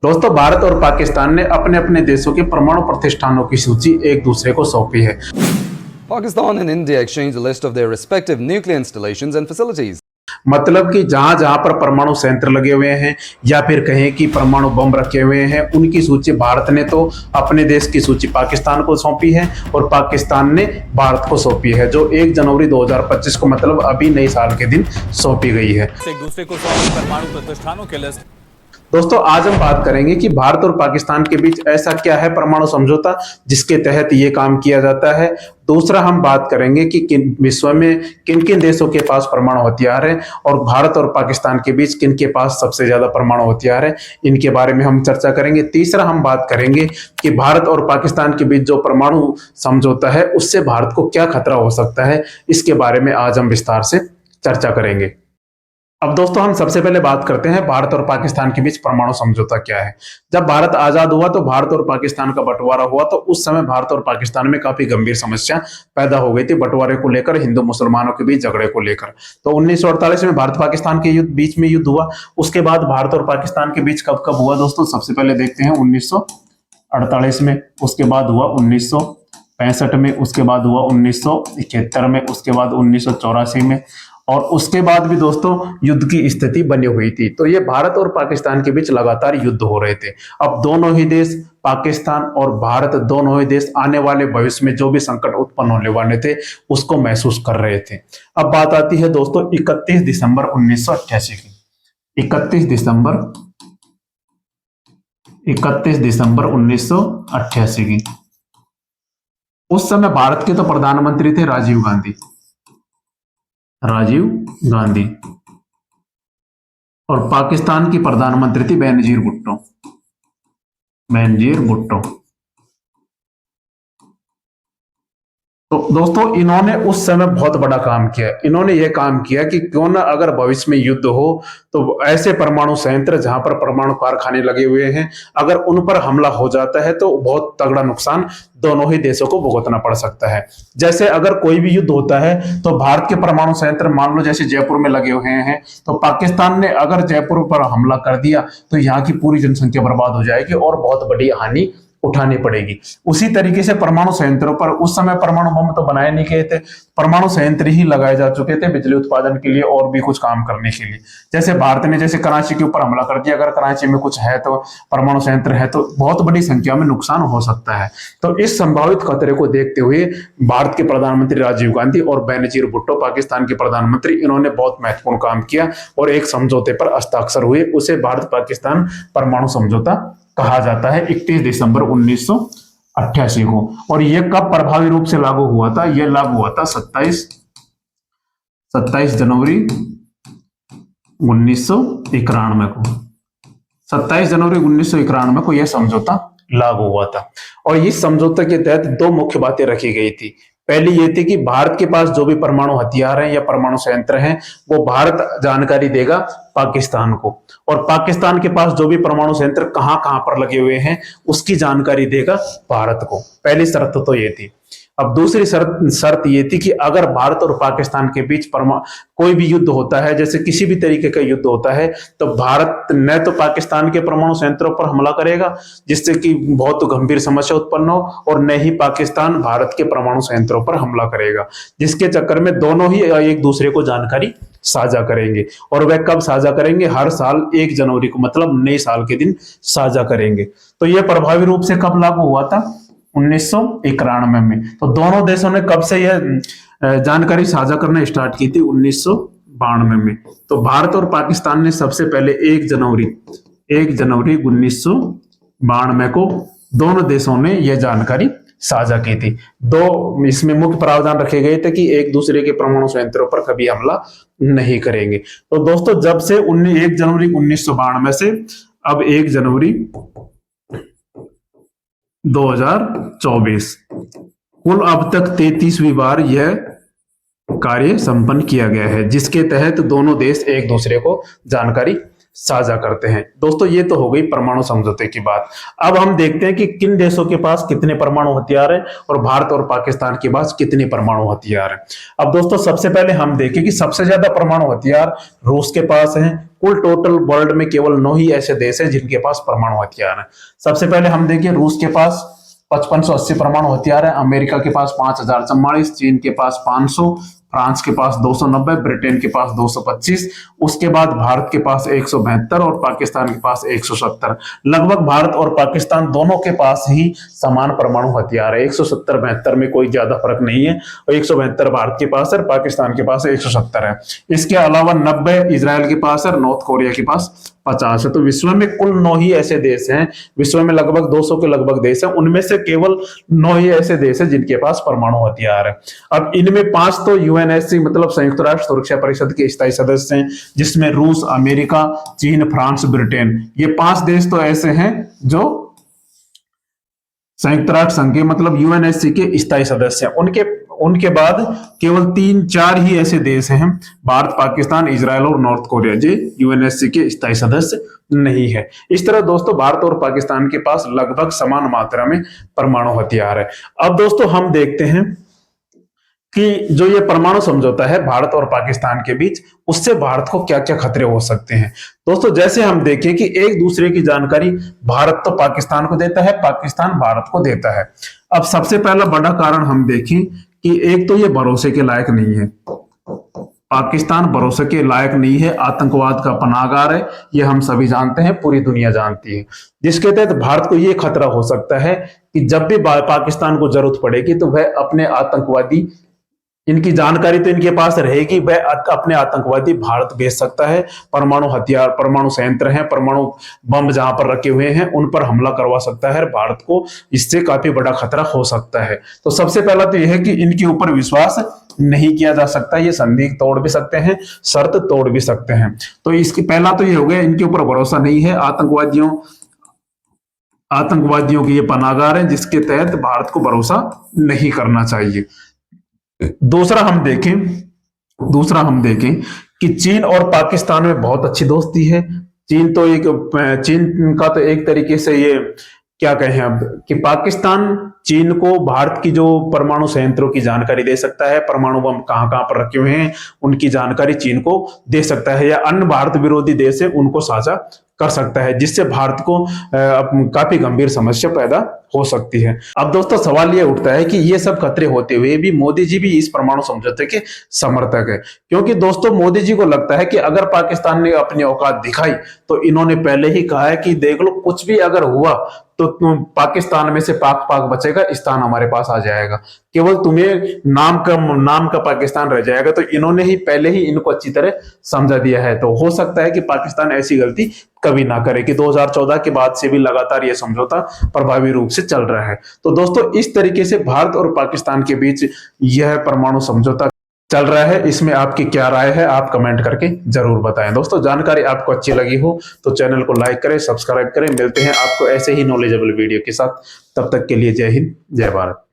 दोस्तों, भारत और पाकिस्तान ने अपने अपने देशों के परमाणु प्रतिष्ठानों की सूची एक दूसरे को सौंपी है। Pakistan and India exchanged a list of their respective nuclear installations and facilities. मतलब कि जहां जहां पर परमाणु संयंत्र लगे हुए हैं या फिर कहें कि परमाणु बम रखे हुए हैं, उनकी सूची भारत ने तो अपने देश की सूची पाकिस्तान को सौंपी है और पाकिस्तान ने भारत को सौंपी है, जो 1 जनवरी 2025 को मतलब अभी नए साल के दिन सौंपी गई है। एक दूसरे को सौंपी परमाणु प्रतिष्ठानों के लिस्ट। दोस्तों, आज हम बात करेंगे कि भारत और पाकिस्तान के बीच ऐसा क्या है परमाणु समझौता जिसके तहत ये काम किया जाता है। दूसरा, हम बात करेंगे कि विश्व में किन किन देशों के पास परमाणु हथियार है और भारत और पाकिस्तान के बीच किन के पास सबसे ज्यादा परमाणु हथियार है, इनके बारे में हम चर्चा करेंगे। तीसरा, हम बात करेंगे कि भारत और पाकिस्तान के बीच जो परमाणु समझौता है उससे भारत को क्या खतरा हो सकता है, इसके बारे में आज हम विस्तार से चर्चा करेंगे। अब दोस्तों, हम सबसे पहले बात करते हैं भारत और पाकिस्तान के बीच परमाणु समझौता क्या है। जब भारत आजाद हुआ तो भारत और पाकिस्तान का बंटवारा हुआ, तो उस समय भारत और पाकिस्तान में काफी गंभीर समस्या पैदा हो गई थी बंटवारे को लेकर, हिंदू मुसलमानों के बीच झगड़े को लेकर। तो 1948 में भारत पाकिस्तान के बीच में युद्ध हुआ। उसके बाद भारत और पाकिस्तान के बीच कब कब हुआ दोस्तों, सबसे पहले देखते हैं 1948 में, उसके बाद हुआ 1965 में, उसके बाद हुआ 1971 में, उसके बाद 1984 में, और उसके बाद भी दोस्तों युद्ध की स्थिति बनी हुई थी। तो ये भारत और पाकिस्तान के बीच लगातार युद्ध हो रहे थे। अब दोनों ही देश, पाकिस्तान और भारत, दोनों ही देश आने वाले भविष्य में जो भी संकट उत्पन्न होने वाले थे उसको महसूस कर रहे थे। अब बात आती है दोस्तों 31 दिसंबर 1988 की। 31 दिसंबर 1988 की। उस समय भारत के तो प्रधानमंत्री थे राजीव गांधी और पाकिस्तान की प्रधानमंत्री थी बेनजीर भुट्टो। तो दोस्तों, इन्होंने उस समय बहुत बड़ा काम किया। इन्होंने यह काम किया कि क्यों ना अगर भविष्य में युद्ध हो तो ऐसे परमाणु संयंत्र जहां पर परमाणु कारखाने लगे हुए हैं, अगर उन पर हमला हो जाता है तो बहुत तगड़ा नुकसान दोनों ही देशों को भुगतना पड़ सकता है। जैसे अगर कोई भी युद्ध होता है तो भारत के परमाणु संयंत्र मान लो जैसे जयपुर में लगे हुए हैं, तो पाकिस्तान ने अगर जयपुर पर हमला कर दिया तो यहाँ की पूरी जनसंख्या बर्बाद हो जाएगी और बहुत बड़ी हानि उठानी पड़ेगी। उसी तरीके से परमाणु संयंत्रों पर उस समय परमाणु बम तो बनाए नहीं गए थे, परमाणु संयंत्र ही लगाए जा चुके थे बिजली उत्पादन के लिए और भी कुछ काम करने के लिए। जैसे भारत ने जैसे कराची के ऊपर हमला कर दिया, अगर कराची में कुछ है तो परमाणु संयंत्र है तो बहुत बड़ी संख्या में नुकसान हो सकता है। तो इस संभावित खतरे को देखते हुए भारत के प्रधानमंत्री राजीव गांधी और बेनजीर भुट्टो पाकिस्तान के प्रधानमंत्री, इन्होंने बहुत महत्वपूर्ण काम किया और एक समझौते पर हस्ताक्षर हुए। उसे भारत पाकिस्तान परमाणु समझौता कहा जाता है 31 दिसंबर 1988 को। और यह कब प्रभावी रूप से लागू हुआ था? यह लागू हुआ था 27 जनवरी 1991 को। 27 जनवरी 1991 को यह समझौता लागू हुआ था। और इस समझौते के तहत दो मुख्य बातें रखी गई थी। पहली ये थी कि भारत के पास जो भी परमाणु हथियार हैं या परमाणु संयंत्र हैं वो भारत जानकारी देगा पाकिस्तान को, और पाकिस्तान के पास जो भी परमाणु संयंत्र कहां कहां पर लगे हुए हैं उसकी जानकारी देगा भारत को। पहली शर्त तो ये थी। अब दूसरी शर्त ये थी कि अगर भारत और पाकिस्तान के बीच कोई भी युद्ध होता है, जैसे किसी भी तरीके का युद्ध होता है, तो भारत न तो पाकिस्तान के परमाणु संयंत्रों पर हमला करेगा जिससे कि बहुत गंभीर समस्या उत्पन्न हो, और न ही पाकिस्तान भारत के परमाणु संयंत्रों पर हमला करेगा, जिसके चक्कर में दोनों ही एक दूसरे को जानकारी साझा करेंगे। और वह कब साझा करेंगे? हर साल 1 जनवरी को, मतलब नए साल के दिन साझा करेंगे। तो यह प्रभावी रूप से कब लागू हुआ था? 1991 में। तो दोनों देशों ने कब से यह जानकारी साझा करना स्टार्ट की थी? 1992 में। तो भारत और पाकिस्तान ने सबसे पहले 1 जनवरी 1992 को दोनों देशों ने यह जानकारी साझा की थी। दो इसमें मुख्य प्रावधान रखे गए थे कि एक दूसरे के परमाणु संयंत्रों पर कभी हमला नहीं करेंगे। तो दोस्तों, जब से 1 जनवरी 1992 से अब 1 जनवरी 2024 कुल अब तक 33वीं बार यह कार्य संपन्न किया गया है, जिसके तहत दोनों देश एक दूसरे को जानकारी साझा करते हैं। दोस्तों, ये तो हो गई परमाणु समझौते की बात। अब हम देखते हैं कि किन देशों के पास कितने परमाणु हथियार हैं और भारत और पाकिस्तान के पास कितने परमाणु हथियार हैं। अब दोस्तों, सबसे पहले हम देखें कि सबसे ज्यादा परमाणु हथियार रूस के पास हैं, कुल टोटल वर्ल्ड में केवल 9 ही ऐसे देश हैं जिनके पास परमाणु हथियार है। सबसे पहले हम देखें, रूस के पास 5580 परमाणु हथियार है, अमेरिका के पास 5044, चीन के पास 500, फ्रांस के पास 290, ब्रिटेन के पास 225, उसके बाद भारत के पास 172 और पाकिस्तान के पास 170। लगभग भारत और पाकिस्तान दोनों के पास ही समान परमाणु हथियार है। 170-72 में कोई ज्यादा फर्क नहीं है, और 172 भारत के पास है, पाकिस्तान के पास 170 है। इसके अलावा 90 इजराइल के पास है, नॉर्थ कोरिया के पास 50 है। तो विश्व में कुल 9 ही ऐसे देश हैं, विश्व में लगभग 200 के लगभग देश हैं, उनमें से केवल 9 ही ऐसे देश हैं जिनके पास परमाणु हथियार है। अब इनमें 5 तो यूएनएससी मतलब संयुक्त राष्ट्र सुरक्षा परिषद के स्थायी सदस्य हैं, जिसमें रूस, अमेरिका, चीन, फ्रांस, ब्रिटेन, ये 5 देश तो ऐसे हैं जो संयुक्त राष्ट्र संघ के मतलब यूएनएससी के स्थायी सदस्य हैं। उनके बाद केवल 3-4 ही ऐसे देश हैं, भारत, पाकिस्तान, इजराइल और नॉर्थ कोरिया, जो यूएनएससी के स्थायी सदस्य नहीं है। इस तरह दोस्तों भारत और पाकिस्तान के पास लगभग समान मात्रा में परमाणु हथियार है। अब दोस्तों हम देखते हैं कि जो ये परमाणु समझौता है भारत और पाकिस्तान के बीच, उससे भारत को क्या क्या खतरे हो सकते हैं। दोस्तों जैसे हम देखें कि एक दूसरे की जानकारी भारत तो पाकिस्तान को देता है, पाकिस्तान भारत को देता है। अब सबसे पहला बड़ा कारण हम देखें कि एक तो ये भरोसे के लायक नहीं है, पाकिस्तान भरोसे के लायक नहीं है, आतंकवाद का पनाहगार है, ये हम सभी जानते हैं, पूरी दुनिया जानती है। जिसके तहत भारत को ये खतरा हो सकता है कि जब भी पाकिस्तान को जरूरत पड़ेगी तो वह अपने आतंकवादी, इनकी जानकारी तो इनके पास रहेगी, वह अपने आतंकवादी भारत भेज सकता है। परमाणु हथियार, परमाणु संयंत्र हैं, परमाणु बम जहां पर रखे हुए हैं उन पर हमला करवा सकता है। भारत को इससे काफी बड़ा खतरा हो सकता है। तो सबसे पहला तो यह है कि इनके ऊपर विश्वास नहीं किया जा सकता। ये संधि तोड़ भी सकते हैं, शर्त तोड़ भी सकते हैं। तो इसकी पहला तो ये हो गया, इनके ऊपर भरोसा नहीं है, आतंकवादियों के ये पनाहगार हैं, जिसके तहत भारत को भरोसा नहीं करना चाहिए। दूसरा हम देखें कि चीन और पाकिस्तान में बहुत अच्छी दोस्ती है। चीन का तो एक तरीके से ये क्या कहें अब कि पाकिस्तान चीन को भारत की जो परमाणु संयंत्रों की जानकारी दे सकता है, परमाणु बम कहां कहां पर रखे हुए हैं उनकी जानकारी चीन को दे सकता है, या अन्य भारत विरोधी देश है उनको साझा कर सकता है, जिससे भारत को काफी गंभीर समस्या पैदा हो सकती है। अब दोस्तों सवाल यह उठता है कि ये सब खतरे होते हुए भी मोदी जी भी इस परमाणु समझौते के समर्थक है, क्योंकि दोस्तों मोदी जी को लगता है कि अगर पाकिस्तान ने अपनी औकात दिखाई तो इन्होंने पहले ही कहा है कि देख लो कुछ भी अगर हुआ तो पाकिस्तान में से पाक बचेगा, स्थान हमारे पास आ जाएगा, केवल तुम्हें नाम का पाकिस्तान रह जाएगा। तो इन्होंने ही पहले ही इनको अच्छी तरह समझा दिया है। तो हो सकता है कि पाकिस्तान ऐसी गलती कभी ना करे, कि 2014 के बाद से भी लगातार यह समझौता प्रभावी रूप से चल रहा है। तो दोस्तों इस तरीके से भारत और पाकिस्तान के बीच यह परमाणु समझौता चल रहा है। इसमें आपकी क्या राय है आप कमेंट करके जरूर बताएं। दोस्तों जानकारी आपको अच्छी लगी हो तो चैनल को लाइक करें, सब्सक्राइब करें। मिलते हैं आपको ऐसे ही नॉलेजेबल वीडियो के साथ, तब तक के लिए जय हिंद, जय भारत।